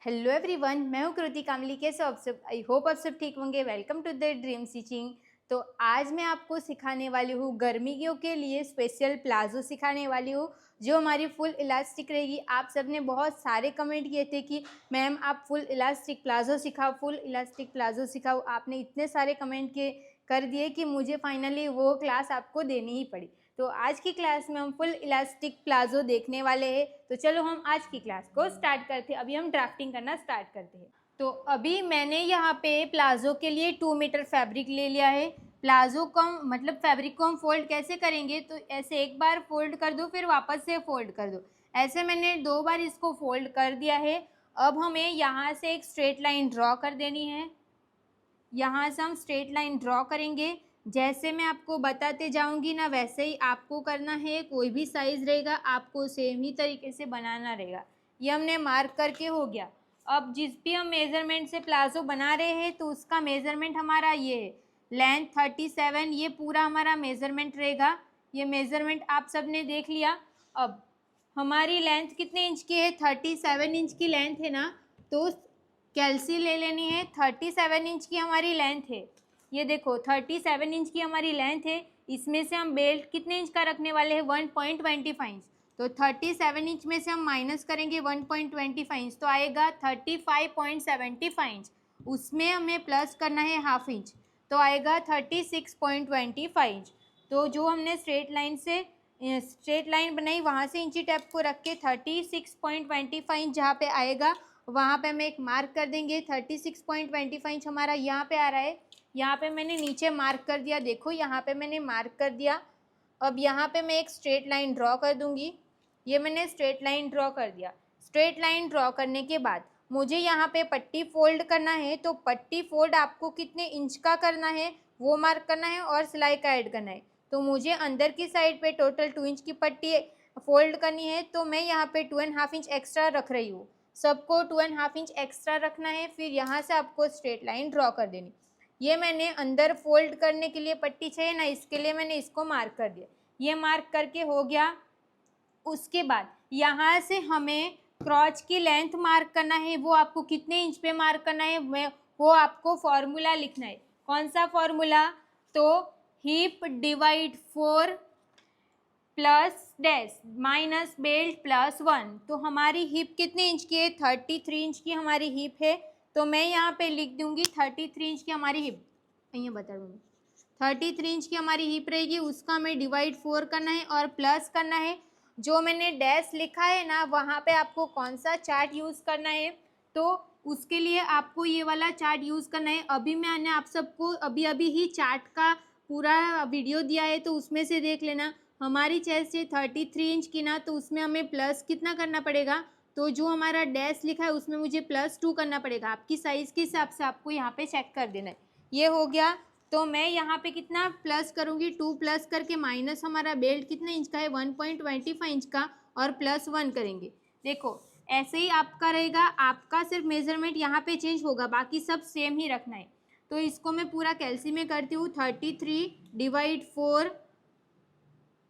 Hello everyone, मैं हूँ कृति कामली। कैसे हो आप सब? आई होप आप सब ठीक होंगे। Welcome to the dream stitching. तो आज मैं आपको सिखाने वाली हूँ गर्मियों के लिए स्पेशल प्लाजो सिखाने वाली हूँ, जो हमारी फुल इलास्टिक रहेगी। आप सब ने बहुत सारे कमेंट किए थे कि मैम आप फुल इलास्टिक प्लाजो सिखाओ, फुल इलास्टिक प्लाजो सिखाओ। आपने इतने सारे कमेंट के कर दिए कि मुझे फाइनली वो क्लास आपको देनी ही पड़ी। तो आज की क्लास में हम फुल इलास्टिक प्लाजो देखने वाले हैं। तो चलो हम आज की क्लास को स्टार्ट करते हैं। अभी हम ड्राफ्टिंग करना स्टार्ट करते हैं। तो अभी मैंने यहाँ पे प्लाजो के लिए 2 मीटर फैब्रिक ले लिया है। प्लाजो को मतलब फैब्रिक को हम फोल्ड कैसे करेंगे, तो ऐसे एक बार फोल्ड कर दो, फिर वापस से फोल्ड कर दो। ऐसे मैंने 2 बार इसको फोल्ड कर दिया है। अब हमें यहाँ से एक स्ट्रेट लाइन ड्रॉ कर देनी है। यहाँ से हम स्ट्रेट लाइन ड्रॉ करेंगे। जैसे मैं आपको बताते जाऊंगी ना, वैसे ही आपको करना है। कोई भी साइज़ रहेगा आपको सेम ही तरीके से बनाना रहेगा। ये हमने मार्क करके हो गया। अब जिस भी हम मेज़रमेंट से प्लाजो बना रहे हैं, तो उसका मेज़रमेंट हमारा ये है, लेंथ 37। ये पूरा हमारा मेज़रमेंट रहेगा। ये मेज़रमेंट आप सब ने देख लिया। अब हमारी लेंथ कितने इंच की है? 37 इंच की लेंथ है ना, तो कैल्सी ले लेनी है। 37 इंच की हमारी लेंथ है। ये देखो 37 इंच की हमारी लेंथ है। इसमें से हम बेल्ट कितने इंच का रखने वाले हैं? 1.25 इंच। तो 37 इंच में से हम माइनस करेंगे 1.25 इंच, तो आएगा 35.75 इंच। उसमें हमें प्लस करना है हाफ इंच, तो आएगा 36.25 इंच। तो जो हमने स्ट्रेट लाइन बनाई, वहाँ से इंची टेप को रख के 36.25 इंच जहाँ पे आएगा, वहाँ पे हम एक मार्क कर देंगे। 36.25 इंच हमारा यहाँ पे आ रहा है। यहाँ पे मैंने नीचे मार्क कर दिया। देखो यहाँ पे मैंने मार्क कर दिया। अब यहाँ पे मैं एक स्ट्रेट लाइन ड्रॉ कर दूँगी। ये मैंने स्ट्रेट लाइन ड्रॉ कर दिया। स्ट्रेट लाइन ड्रॉ करने के बाद मुझे यहाँ पे पट्टी फोल्ड करना है। तो पट्टी फोल्ड आपको कितने इंच का करना है वो मार्क करना है, और सिलाई का ऐड करना है। तो मुझे अंदर की साइड पे टोटल 2 इंच की पट्टी फोल्ड करनी है, तो मैं यहाँ पे 2.5 इंच एक्स्ट्रा रख रही हूँ। सबको 2.5 इंच एक्स्ट्रा रखना है। फिर यहाँ से आपको स्ट्रेट लाइन ड्रॉ कर देनी। ये मैंने अंदर फोल्ड करने के लिए पट्टी चाहिए ना, इसके लिए मैंने इसको मार्क कर दिया। ये मार्क करके हो गया। उसके बाद यहाँ से हमें क्रॉच की लेंथ मार्क करना है। वो आपको कितने इंच पे मार्क करना है, वो आपको फॉर्मूला लिखना है। कौन सा फॉर्मूला? तो hip divide 4 plus dash minus belt plus 1। तो हमारी हिप कितने इंच की है? 33 इंच की हमारी हिप है। तो मैं यहाँ पे लिख दूंगी 33 इंच की हमारी हिप। ये बता दूँगी 33 इंच की हमारी हिप रहेगी। उसका हमें डिवाइड 4 करना है और प्लस करना है। जो मैंने डैश लिखा है ना, वहाँ पे आपको कौन सा चार्ट यूज़ करना है, तो उसके लिए आपको ये वाला चार्ट यूज़ करना है। अभी मैंने आप सबको अभी अभी ही चार्ट का पूरा वीडियो दिया है, तो उसमें से देख लेना। हमारी चेस्ट है 33 इंच की ना, तो उसमें हमें प्लस कितना करना पड़ेगा? तो जो हमारा डैश लिखा है उसमें मुझे +2 करना पड़ेगा। आपकी साइज़ के हिसाब से आपको यहाँ पे चेक कर देना है। ये हो गया। तो मैं यहाँ पे कितना प्लस करूँगी? 2 प्लस करके माइनस हमारा बेल्ट कितने इंच का है? 1.25 इंच का, और प्लस 1 करेंगे। देखो ऐसे ही आपका रहेगा। आपका सिर्फ मेजरमेंट यहाँ पे चेंज होगा, बाकी सब सेम ही रखना है। तो इसको मैं पूरा कैल्सी में करती हूँ। 33 divide 4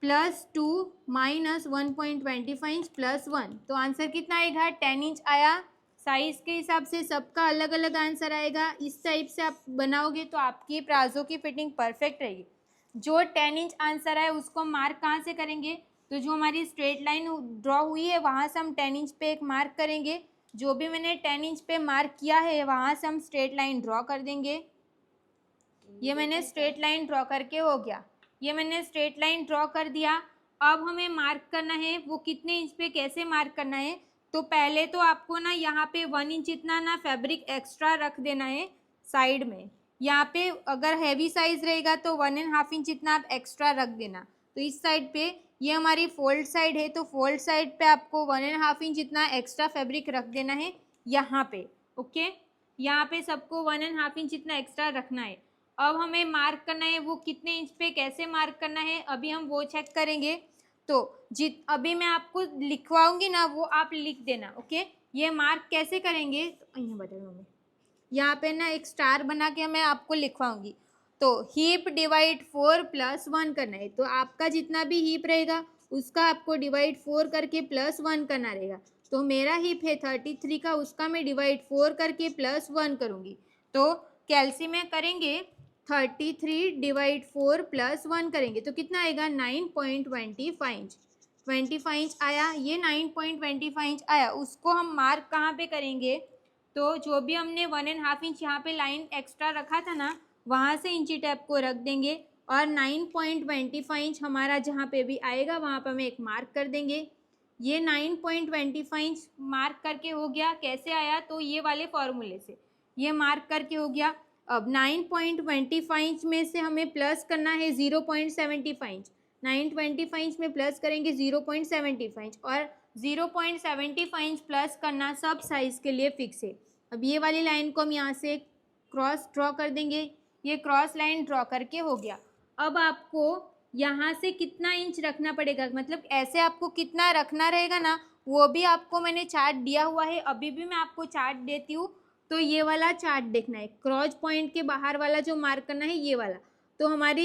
plus 2 minus 1.25 inch plus 1। तो आंसर कितना आएगा? 10 इंच आया। साइज़ के हिसाब से सबका अलग अलग आंसर आएगा। इस टाइप से आप बनाओगे तो आपकी प्लाजो की फिटिंग परफेक्ट रहेगी। जो 10 इंच आंसर है उसको मार्क कहाँ से करेंगे? तो जो हमारी स्ट्रेट लाइन ड्रॉ हुई है वहाँ से हम 10 इंच पे एक मार्क करेंगे। जो भी मैंने 10 इंच पे मार्क किया है वहाँ से हम स्ट्रेट लाइन ड्रॉ कर देंगे। ये मैंने स्ट्रेट लाइन ड्रॉ करके हो गया। ये मैंने स्ट्रेट लाइन ड्रॉ कर दिया। अब हमें मार्क करना है, वो कितने इंच पे कैसे मार्क करना है। तो पहले तो आपको ना यहाँ पे 1 इंच इतना ना फैब्रिक एक्स्ट्रा रख देना है साइड में। यहाँ पे अगर हैवी साइज रहेगा तो 1.5 इंच इतना आप एक्स्ट्रा रख देना। तो इस साइड पे ये हमारी फोल्ड साइड है, तो फोल्ड साइड पे आपको 1.5 इंच इतना एक्स्ट्रा फैब्रिक रख देना है यहाँ पे। ओके, यहाँ पे सबको 1.5 इंच इतना एक्स्ट्रा रखना है। अब हमें मार्क करना है, वो कितने इंच पे कैसे मार्क करना है अभी हम वो चेक करेंगे। तो अभी मैं आपको लिखवाऊंगी ना, वो आप लिख देना। ओके, ये मार्क कैसे करेंगे तो यहाँ बता दूँगी। यहाँ पे ना एक स्टार बना के मैं आपको लिखवाऊंगी। तो हीप डिवाइड 4 प्लस 1 करना है। तो आपका जितना भी हीप रहेगा उसका आपको डिवाइड 4 करके +1 करना रहेगा। तो मेरा हिप है 33 का, उसका मैं डिवाइड 4 करके +1 करूँगी। तो कैलसी में करेंगे 33 डिवाइड 4 +1 करेंगे तो कितना आएगा 9.25 इंच। 25 इंच आया, ये 9.25 इंच आया। उसको हम मार्क कहाँ पे करेंगे, तो जो भी हमने 1.5 इंच यहाँ पे लाइन एक्स्ट्रा रखा था ना, वहाँ से इंची टेप को रख देंगे और 9.25 इंच हमारा जहाँ पे भी आएगा वहाँ पर हम एक मार्क कर देंगे। ये 9.25 इंच मार्क करके हो गया। कैसे आया, तो ये वाले फॉर्मूले से ये मार्क करके हो गया। अब 9.25 इंच में से हमें प्लस करना है 0.75 इंच। 9.25 इंच में प्लस करेंगे 0.75 इंच और 0.75 इंच प्लस करना सब साइज़ के लिए फिक्स है। अब ये वाली लाइन को हम यहाँ से क्रॉस ड्रॉ कर देंगे। ये क्रॉस लाइन ड्रॉ करके हो गया। अब आपको यहाँ से कितना इंच रखना पड़ेगा, मतलब ऐसे आपको कितना रखना रहेगा ना, वो भी आपको मैंने चार्ट दिया हुआ है। अभी भी मैं आपको चार्ट देती हूँ। तो ये वाला चार्ट देखना है, क्रॉस पॉइंट के बाहर वाला जो मार्क करना है ये वाला। तो हमारी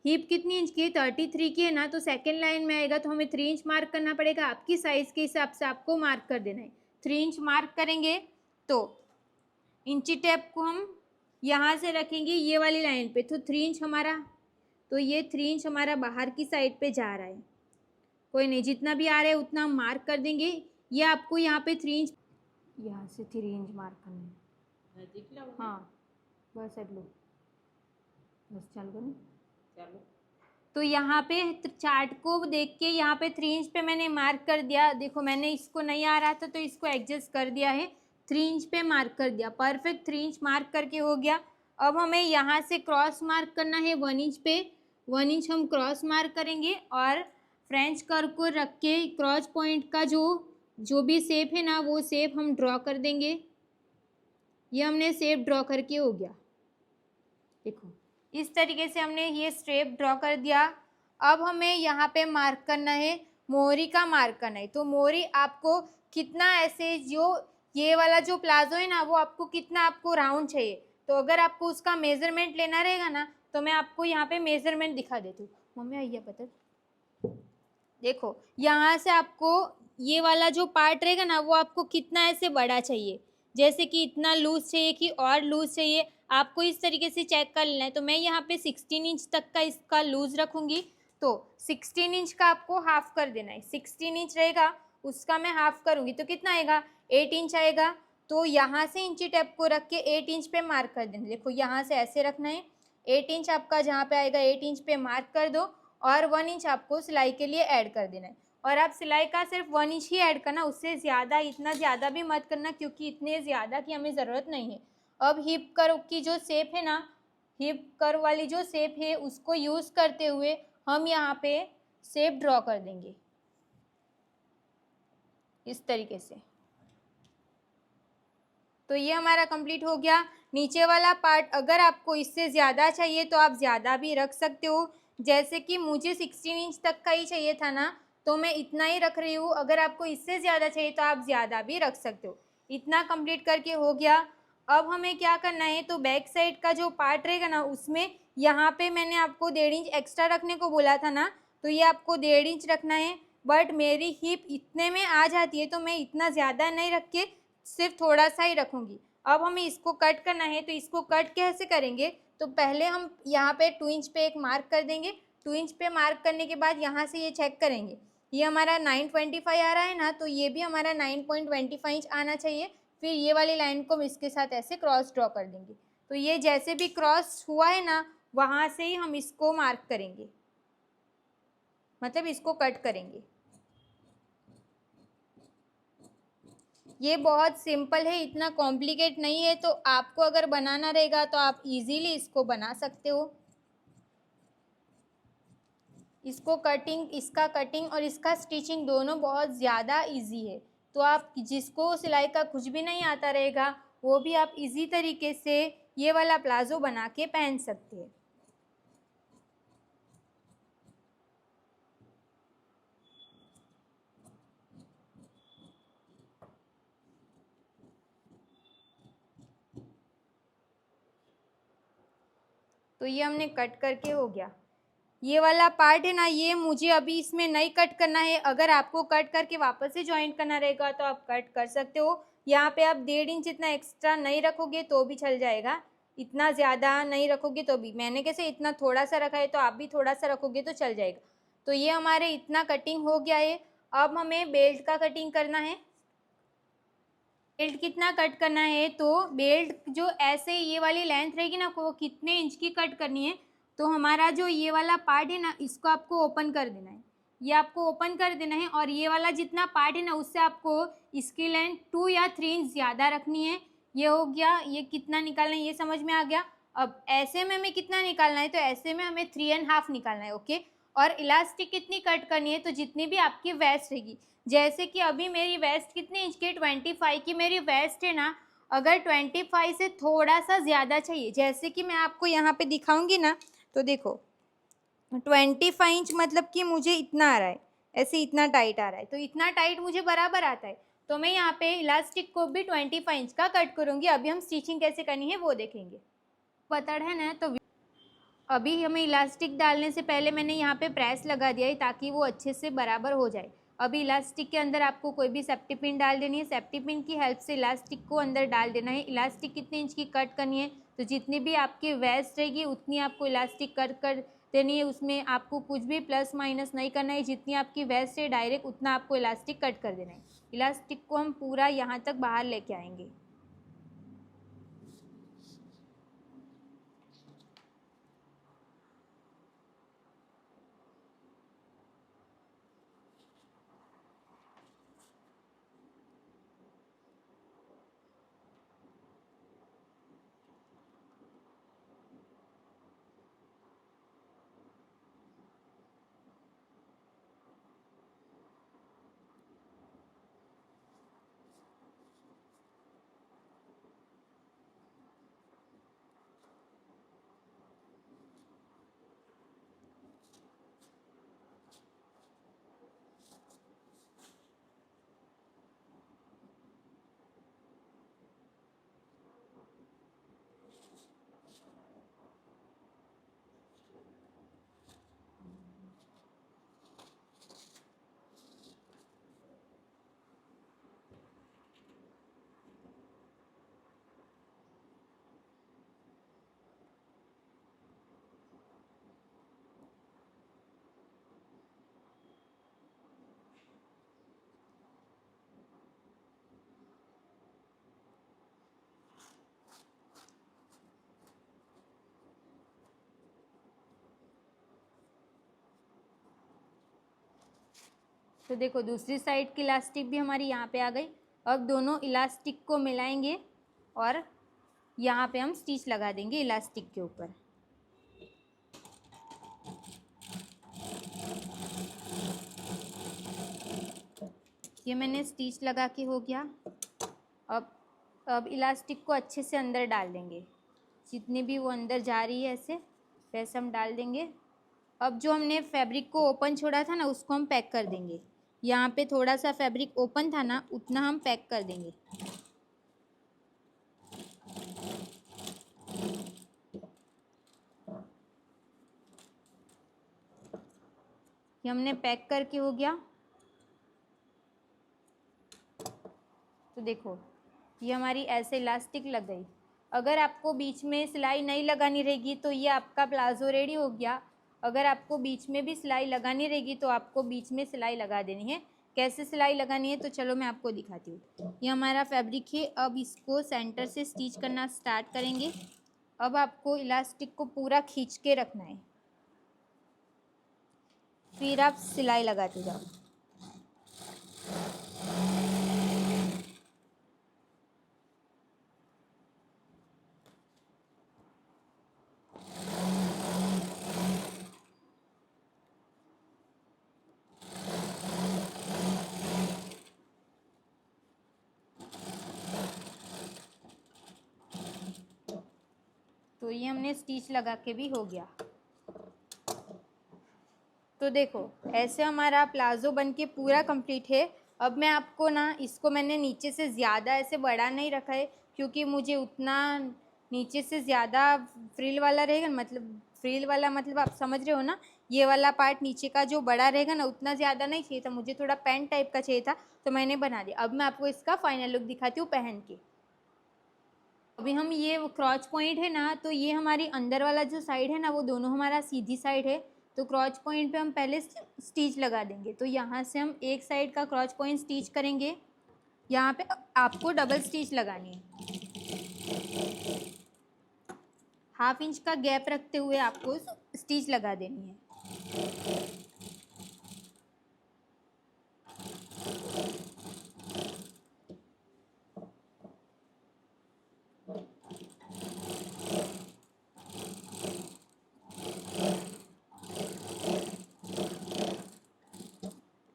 हिप कितनी इंच की है, 33 की है ना, तो सेकेंड लाइन में आएगा तो हमें 3 इंच मार्क करना पड़ेगा। आपकी साइज़ के हिसाब से आपको मार्क कर देना है। 3 इंच मार्क करेंगे तो इंची टेप को हम यहाँ से रखेंगे ये वाली लाइन पे, तो 3 इंच हमारा, तो ये 3 इंच हमारा बाहर की साइड पे जा रहा है। कोई नहीं, जितना भी आ रहा है उतना हम मार्क कर देंगे। ये आपको यहाँ पे 3 इंच, यहाँ से 3 इंच मार्क करना है। हाँ बस लो, बस चलो ना चलो। तो यहाँ पे चार्ट को देख के यहाँ पे 3 इंच पे मैंने मार्क कर दिया। देखो मैंने इसको नहीं आ रहा था तो इसको एडजस्ट कर दिया है, 3 इंच पे मार्क कर दिया। परफेक्ट 3 इंच मार्क करके हो गया। अब हमें यहाँ से क्रॉस मार्क करना है 1 इंच पे। 1 इंच हम क्रॉस मार्क करेंगे और फ्रेंच कर्व को रख के क्रॉस पॉइंट का जो भी शेप है ना, वो शेप हम ड्रॉ कर देंगे। ये हमने शेप ड्रॉ करके हो गया। देखो इस तरीके से हमने ये शेप ड्रॉ कर दिया। अब हमें यहाँ पे मार्क करना है, मोहरी का मार्क करना है। तो मोहरी आपको कितना ऐसे, जो ये वाला जो प्लाजो है ना, वो आपको कितना आपको राउंड चाहिए। तो अगर आपको उसका मेजरमेंट लेना रहेगा ना, तो मैं आपको यहाँ पे मेजरमेंट दिखा देती हूँ। मम्मी आइए पता, देखो यहाँ से आपको ये वाला जो पार्ट रहेगा ना, वो आपको कितना ऐसे बड़ा चाहिए। जैसे कि इतना लूज चाहिए कि और लूज चाहिए, आपको इस तरीके से चेक कर लेना है। तो मैं यहाँ पे 16 इंच तक का इसका लूज रखूँगी। तो 16 इंच का आपको हाफ कर देना है। 16 इंच रहेगा, उसका मैं हाफ करूँगी तो कितना आएगा, 8 इंच आएगा। तो यहाँ से इंची टेप को रख के 8 इंच पे मार्क कर देना। देखो यहाँ से ऐसे रखना है, 8 इंच आपका जहाँ पे आएगा 8 इंच पे मार्क कर दो और 1 इंच आपको सिलाई के लिए ऐड कर देना है। और आप सिलाई का सिर्फ 1 इंच ही ऐड करना, उससे ज़्यादा, इतना ज़्यादा भी मत करना क्योंकि इतने ज़्यादा की हमें ज़रूरत नहीं है। अब हिप कर्व की जो शेप है ना, हिप कर्व वाली जो शेप है उसको यूज़ करते हुए हम यहाँ पे शेप ड्रॉ कर देंगे इस तरीके से। तो ये हमारा कंप्लीट हो गया। नीचे वाला पार्ट अगर आपको इससे ज़्यादा चाहिए तो आप ज़्यादा भी रख सकते हो। जैसे कि मुझे 16 इंच तक का ही चाहिए था ना, तो मैं इतना ही रख रही हूँ। अगर आपको इससे ज़्यादा चाहिए तो आप ज़्यादा भी रख सकते हो। इतना कंप्लीट करके हो गया। अब हमें क्या करना है, तो बैक साइड का जो पार्ट रहेगा ना, उसमें यहाँ पे मैंने आपको 1.5 इंच एक्स्ट्रा रखने को बोला था ना, तो ये आपको 1.5 इंच रखना है। बट मेरी हिप इतने में आ जाती है तो मैं इतना ज़्यादा नहीं रख के सिर्फ थोड़ा सा ही रखूँगी। अब हमें इसको कट करना है, तो इसको कट कैसे करेंगे, तो पहले हम यहाँ पे 2 इंच पे एक मार्क कर देंगे। 2 इंच पे मार्क करने के बाद यहाँ से ये चेक करेंगे, ये हमारा 9.25 आ रहा है ना, तो ये भी हमारा 9.25 इंच आना चाहिए। फिर ये वाली लाइन को हम इसके साथ ऐसे क्रॉस ड्रॉ कर देंगे। तो ये जैसे भी क्रॉस हुआ है ना, वहाँ से ही हम इसको मार्क करेंगे, मतलब इसको कट करेंगे। ये बहुत सिंपल है, इतना कॉम्प्लिकेट नहीं है। तो आपको अगर बनाना रहेगा तो आप इजीली इसको बना सकते हो। इसको कटिंग, इसका कटिंग और इसका स्टिचिंग दोनों बहुत ज़्यादा इजी है। तो आप जिसको सिलाई का कुछ भी नहीं आता रहेगा, वो भी आप इजी तरीके से ये वाला प्लाज़ो बना के पहन सकते हैं। तो ये हमने कट करके हो गया। ये वाला पार्ट है ना, ये मुझे अभी इसमें नहीं कट करना है। अगर आपको कट करके वापस से ज्वाइंट करना रहेगा तो आप कट कर सकते हो। यहाँ पे आप 1.5 इंच इतना एक्स्ट्रा नहीं रखोगे तो भी चल जाएगा, इतना ज़्यादा नहीं रखोगे तो भी। मैंने कैसे इतना थोड़ा सा रखा है, तो आप भी थोड़ा सा रखोगे तो चल जाएगा। तो ये हमारे इतना कटिंग हो गया है। अब हमें बेल्ट का कटिंग करना है। बेल्ट कितना कट करना है, तो बेल्ट जो ऐसे ये वाली लेंथ रहेगी ना, वो कितने इंच की कट करनी है। तो हमारा जो ये वाला पार्ट है ना, इसको आपको ओपन कर देना है। ये आपको ओपन कर देना है, और ये वाला जितना पार्ट है ना, उससे आपको इसकी लेंथ 2 या 3 इंच ज़्यादा रखनी है। ये हो गया। ये कितना निकालना है ये समझ में आ गया। अब ऐसे में हमें कितना निकालना है, तो ऐसे में हमें 3.5 निकालना है। ओके। और इलास्टिक कितनी कट करनी है, तो जितनी भी आपकी वेस्ट रहेगी, जैसे कि अभी मेरी वेस्ट कितनी इंच की, 25 की मेरी वेस्ट है ना। अगर 25 से थोड़ा सा ज़्यादा चाहिए, जैसे कि मैं आपको यहाँ पे दिखाऊंगी ना, तो देखो 25 इंच मतलब कि मुझे इतना आ रहा है, ऐसे इतना टाइट आ रहा है, तो इतना टाइट मुझे बराबर आता है। तो मैं यहाँ पे इलास्टिक को भी 25 इंच का कट करूँगी। अभी हम स्टिचिंग कैसे करनी है वो देखेंगे। पता है ना, तो अभी हमें इलास्टिक डालने से पहले मैंने यहाँ पे प्रेस लगा दिया है, ताकि वो अच्छे से बराबर हो जाए। अभी इलास्टिक के अंदर आपको कोई भी सेफ्टी पिन डाल देनी है। सेफ्टी पिन की हेल्प से इलास्टिक को अंदर डाल देना है। इलास्टिक कितने इंच की कट करनी है, तो जितनी भी आपकी वेस्ट रहेगी उतनी आपको इलास्टिक कट कर देनी है। उसमें आपको कुछ भी प्लस माइनस नहीं करना है। जितनी आपकी वेस्ट है डायरेक्ट उतना आपको इलास्टिक कट कर देना है। इलास्टिक को हम पूरा यहाँ तक बाहर लेके आएंगे। तो देखो दूसरी साइड की इलास्टिक भी हमारी यहाँ पे आ गई। अब दोनों इलास्टिक को मिलाएंगे और यहाँ पे हम स्टिच लगा देंगे इलास्टिक के ऊपर। ये मैंने स्टिच लगा के हो गया। अब इलास्टिक को अच्छे से अंदर डाल देंगे, जितनी भी वो अंदर जा रही है ऐसे वैसे हम डाल देंगे। अब जो हमने फैब्रिक को ओपन छोड़ा था ना, उसको हम पैक कर देंगे। यहाँ पे थोड़ा सा फैब्रिक ओपन था ना, उतना हम पैक कर देंगे। ये हमने पैक करके हो गया। तो देखो ये हमारी ऐसे इलास्टिक लग गई। अगर आपको बीच में सिलाई नहीं लगानी रहेगी तो ये आपका प्लाज़ो रेडी हो गया। अगर आपको बीच में भी सिलाई लगानी रहेगी तो आपको बीच में सिलाई लगा देनी है। कैसे सिलाई लगानी है तो चलो मैं आपको दिखाती हूँ। ये हमारा फैब्रिक है। अब इसको सेंटर से स्टिच करना स्टार्ट करेंगे। अब आपको इलास्टिक को पूरा खींच के रखना है, फिर आप सिलाई लगाते जाओ। तो ये हमने स्टिच लगा के भी हो गया। तो देखो ऐसे हमारा प्लाज़ो बनके पूरा कंप्लीट है। अब मैं आपको ना इसको मैंने नीचे से ज़्यादा ऐसे बड़ा नहीं रखा है, क्योंकि मुझे उतना नीचे से ज़्यादा फ्रिल वाला रहेगा, मतलब फ्रिल वाला मतलब आप समझ रहे हो ना, ये वाला पार्ट नीचे का जो बड़ा रहेगा ना, उतना ज़्यादा नहीं चाहिए था मुझे, थोड़ा पैंट टाइप का चाहिए था, तो मैंने बना दिया। अब मैं आपको इसका फाइनल लुक दिखाती हूँ पहन के। अभी हम ये क्रॉच पॉइंट है ना, तो ये हमारी अंदर वाला जो साइड है ना, वो दोनों हमारा सीधी साइड है। तो क्रॉच पॉइंट पे हम पहले स्टिच लगा देंगे। तो यहाँ से हम एक साइड का क्रॉच पॉइंट स्टिच करेंगे। यहाँ पे आपको डबल स्टिच लगानी है। 1/2 इंच का गैप रखते हुए आपको स्टिच लगा देनी है।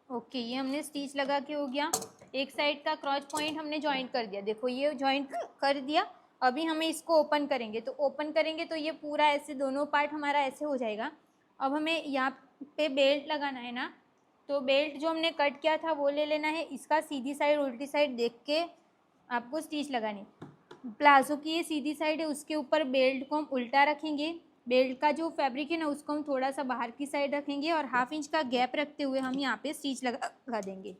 ओके, ये हमने स्टिच लगा के हो गया। एक साइड का क्रॉच पॉइंट हमने जॉइंट कर दिया, देखो ये जॉइंट कर दिया। अभी हमें इसको ओपन करेंगे, तो ओपन करेंगे तो ये पूरा ऐसे दोनों पार्ट हमारा ऐसे हो जाएगा। अब हमें यहाँ पे बेल्ट लगाना है ना, तो बेल्ट जो हमने कट किया था वो ले लेना है। इसका सीधी साइड उल्टी साइड देख के आपको स्टिच लगानी। प्लाजो की ये सीधी साइड है, उसके ऊपर बेल्ट को हम उल्टा रखेंगे। बेल्ट का जो फैब्रिक है ना, उसको हम थोड़ा सा बाहर की साइड रखेंगे और 1/2 इंच का गैप रखते हुए हम यहाँ पे स्टिच लगा देंगे।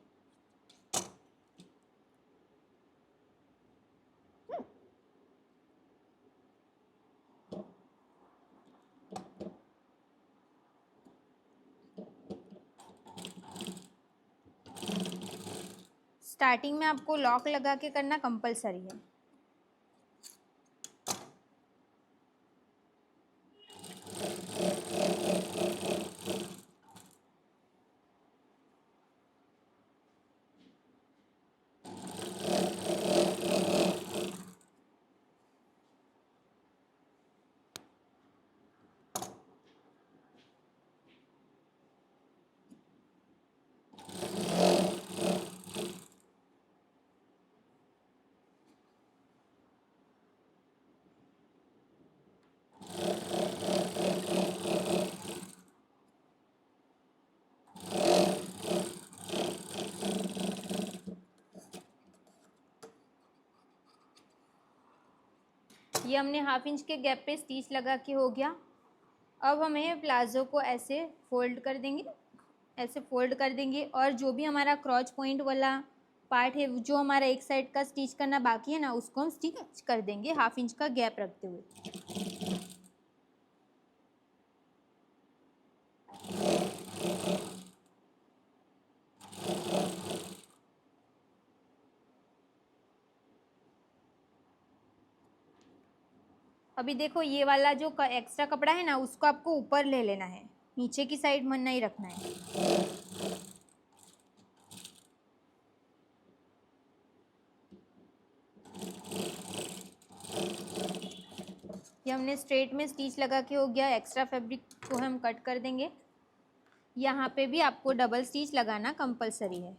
स्टार्टिंग में आपको लॉक लगा के करना कंपलसरी है। ये हमने 1/2 इंच के गैप पे स्टिच लगा के हो गया। अब हमें प्लाजो को ऐसे फोल्ड कर देंगे, ऐसे फोल्ड कर देंगे। और जो भी हमारा क्रॉच पॉइंट वाला पार्ट है, जो हमारा एक साइड का स्टिच करना बाकी है ना, उसको हम स्टिच कर देंगे 1/2 इंच का गैप रखते हुए। अभी देखो ये वाला जो एक्स्ट्रा कपड़ा है ना, उसको आपको ऊपर ले लेना है, नीचे की साइड मन नहीं रखना है। ये हमने स्ट्रेट में स्टिच लगा के हो गया। एक्स्ट्रा फैब्रिक को हम कट कर देंगे। यहाँ पे भी आपको डबल स्टिच लगाना कंपलसरी है।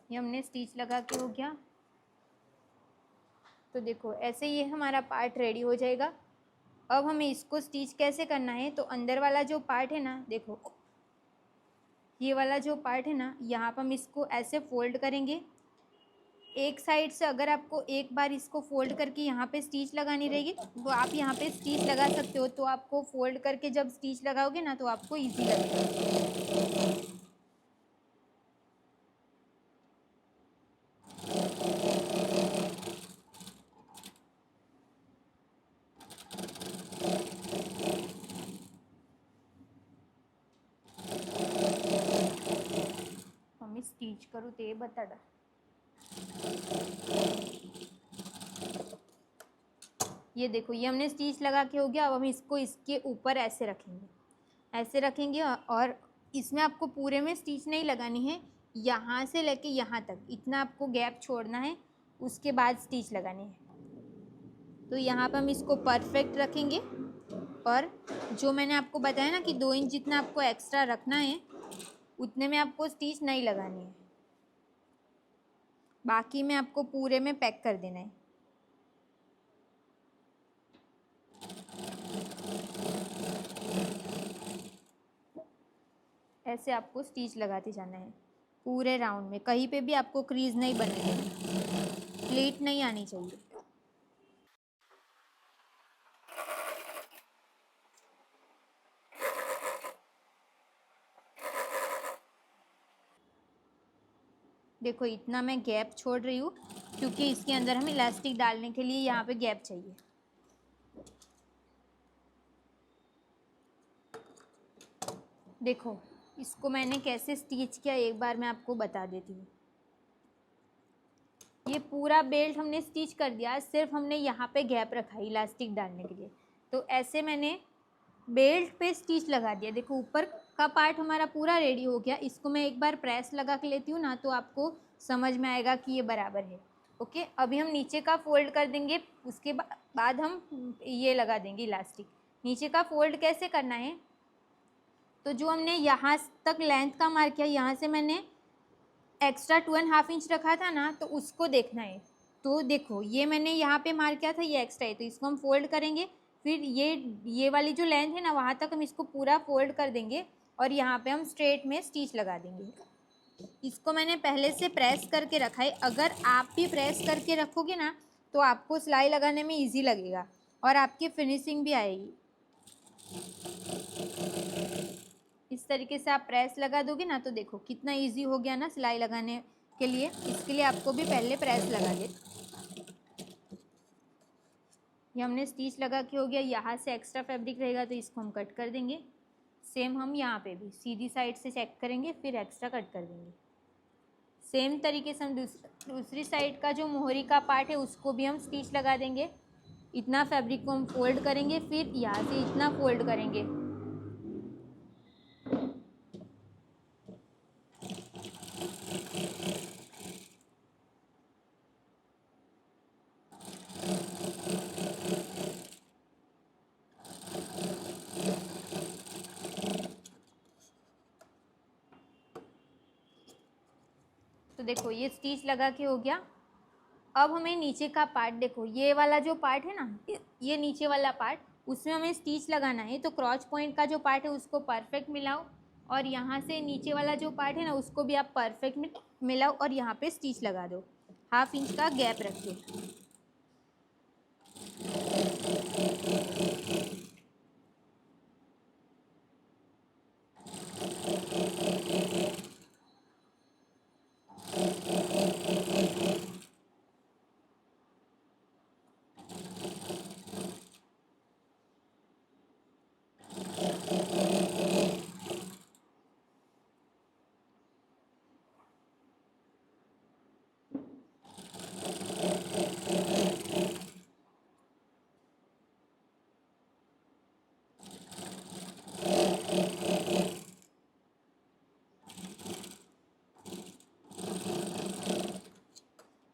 ये हमने स्टिच लगा के हो गया। तो देखो ऐसे ये हमारा पार्ट रेडी हो जाएगा। अब हमें इसको स्टिच कैसे करना है, तो अंदर वाला जो पार्ट है ना, देखो ये वाला जो पार्ट है ना, यहाँ पर हम इसको ऐसे फोल्ड करेंगे। एक साइड से अगर आपको एक बार इसको फोल्ड करके यहाँ पे स्टिच लगानी रहेगी, तो आप यहाँ पे स्टिच लगा सकते हो। तो आपको फोल्ड करके जब स्टिच लगाओगे ना, तो आपको इजी लगेगा। मम्मी स्टिच करूँ ते बताड़ा। ये देखो ये हमने स्टिच लगा के हो गया। अब हम इसको इसके ऊपर ऐसे रखेंगे, ऐसे रखेंगे। और इसमें आपको पूरे में स्टिच नहीं लगानी है, यहाँ से लेके यहाँ तक इतना आपको गैप छोड़ना है, उसके बाद स्टिच लगानी है। तो यहाँ पर हम इसको परफेक्ट रखेंगे। और जो मैंने आपको बताया ना कि 2 इंच जितना आपको एक्स्ट्रा रखना है, उतने में आपको स्टिच नहीं लगानी है, बाकी में आपको पूरे में पैक कर देना है। ऐसे आपको स्टिच लगाते जाना है पूरे राउंड में, कहीं पे भी आपको क्रीज नहीं बनने देनी। स्प्लिट नहीं आनी चाहिए। देखो इतना मैं गैप छोड़ रही हूँ क्योंकि इसके अंदर हमें इलास्टिक डालने के लिए यहाँ पे गैप चाहिए। देखो इसको मैंने कैसे स्टिच किया एक बार मैं आपको बता देती हूँ। ये पूरा बेल्ट हमने स्टिच कर दिया, सिर्फ हमने यहाँ पे गैप रखा है इलास्टिक डालने के लिए। तो ऐसे मैंने बेल्ट पे स्टिच लगा दिया। देखो ऊपर का पार्ट हमारा पूरा रेडी हो गया। इसको मैं एक बार प्रेस लगा के लेती हूँ ना, तो आपको समझ में आएगा कि ये बराबर है। ओके, अभी हम नीचे का फोल्ड कर देंगे, उसके बाद हम ये लगा देंगे इलास्टिक। नीचे का फोल्ड कैसे करना है, तो जो हमने यहाँ तक लेंथ का मार्क किया, यहाँ से मैंने एक्स्ट्रा 2.5 इंच रखा था ना, तो उसको देखना है। तो देखो ये मैंने यहाँ पे मार्क किया था, ये एक्स्ट्रा है, तो इसको हम फोल्ड करेंगे। फिर ये वाली जो लेंथ है ना, वहाँ तक हम इसको पूरा फोल्ड कर देंगे और यहाँ पे हम स्ट्रेट में स्टिच लगा देंगे। इसको मैंने पहले से प्रेस करके रखा है। अगर आप भी प्रेस करके रखोगे ना, तो आपको सिलाई लगाने में ईजी लगेगा और आपकी फिनिशिंग भी आएगी। इस तरीके से आप प्रेस लगा दोगे ना, तो देखो कितना इजी हो गया ना सिलाई लगाने के लिए। इसके लिए आपको भी पहले प्रेस लगा दे। ये हमने स्टिच लगा के हो गया। यहाँ से एक्स्ट्रा फैब्रिक रहेगा तो इसको हम कट कर देंगे। सेम हम यहाँ पे भी सीधी साइड से चेक करेंगे, फिर एक्स्ट्रा कट कर देंगे। सेम तरीके से हम दूसरी साइड का जो मोहरी का पार्ट है उसको भी हम स्टिच लगा देंगे। इतना फैब्रिक को हम फोल्ड करेंगे, फिर यहाँ से इतना फोल्ड करेंगे। तो देखो ये स्टिच लगा के हो गया। अब हमें नीचे का पार्ट, देखो ये वाला जो पार्ट है ना, ये नीचे वाला पार्ट, उसमें हमें स्टिच लगाना है। तो क्रॉच पॉइंट का जो पार्ट है उसको परफेक्ट मिलाओ और यहाँ से नीचे वाला जो पार्ट है ना, उसको भी आप परफेक्ट मिलाओ और यहाँ पे स्टिच लगा दो। 1/2 इंच का गैप रखिए।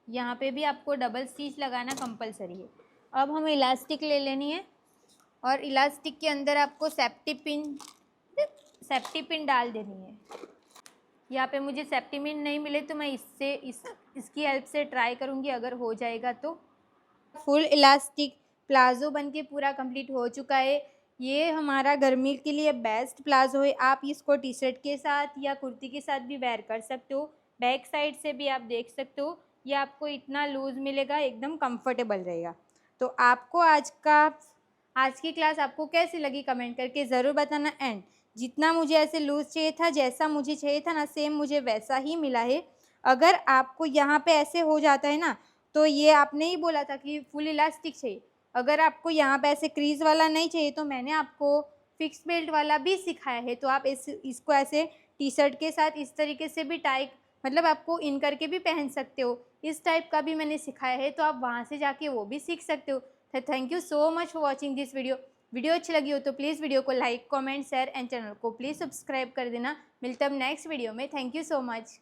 यहाँ पे भी आपको डबल स्टिच लगाना कंपलसरी है। अब हमें इलास्टिक ले लेनी है और इलास्टिक के अंदर आपको सेफ्टी पिन डाल देनी है। यहाँ पे मुझे सेफ्टी पिन नहीं मिले तो मैं इसकी हेल्प से ट्राई करूँगी, अगर हो जाएगा तो। फुल इलास्टिक प्लाज़ो बनके पूरा कंप्लीट हो चुका है। ये हमारा गर्मी के लिए बेस्ट प्लाज़ो है। आप इसको टी शर्ट के साथ या कुर्ती के साथ भी वेयर कर सकते हो। बैक साइड से भी आप देख सकते हो, ये आपको इतना लूज़ मिलेगा, एकदम कंफर्टेबल रहेगा। तो आपको आज की क्लास आपको कैसी लगी कमेंट करके ज़रूर बताना। एंड जितना मुझे ऐसे लूज़ चाहिए था, जैसा मुझे चाहिए था ना, सेम मुझे वैसा ही मिला है। अगर आपको यहाँ पे ऐसे हो जाता है ना, तो ये आपने ही बोला था कि फुल इलास्टिक चाहिए। अगर आपको यहाँ पे ऐसे क्रीज वाला नहीं चाहिए, तो मैंने आपको फिक्स बेल्ट वाला भी सिखाया है। तो आप इसको ऐसे टी शर्ट के साथ इस तरीके से भी टाई, मतलब आपको इन करके भी पहन सकते हो। इस टाइप का भी मैंने सिखाया है, तो आप वहाँ से जाके वो भी सीख सकते हो। तो thank you so much for watching this video अच्छी लगी हो तो प्लीज़ वीडियो को like, comment, share and channel को प्लीज़ सब्सक्राइब कर देना। मिलते हैं नेक्स्ट वीडियो में। Thank you so much.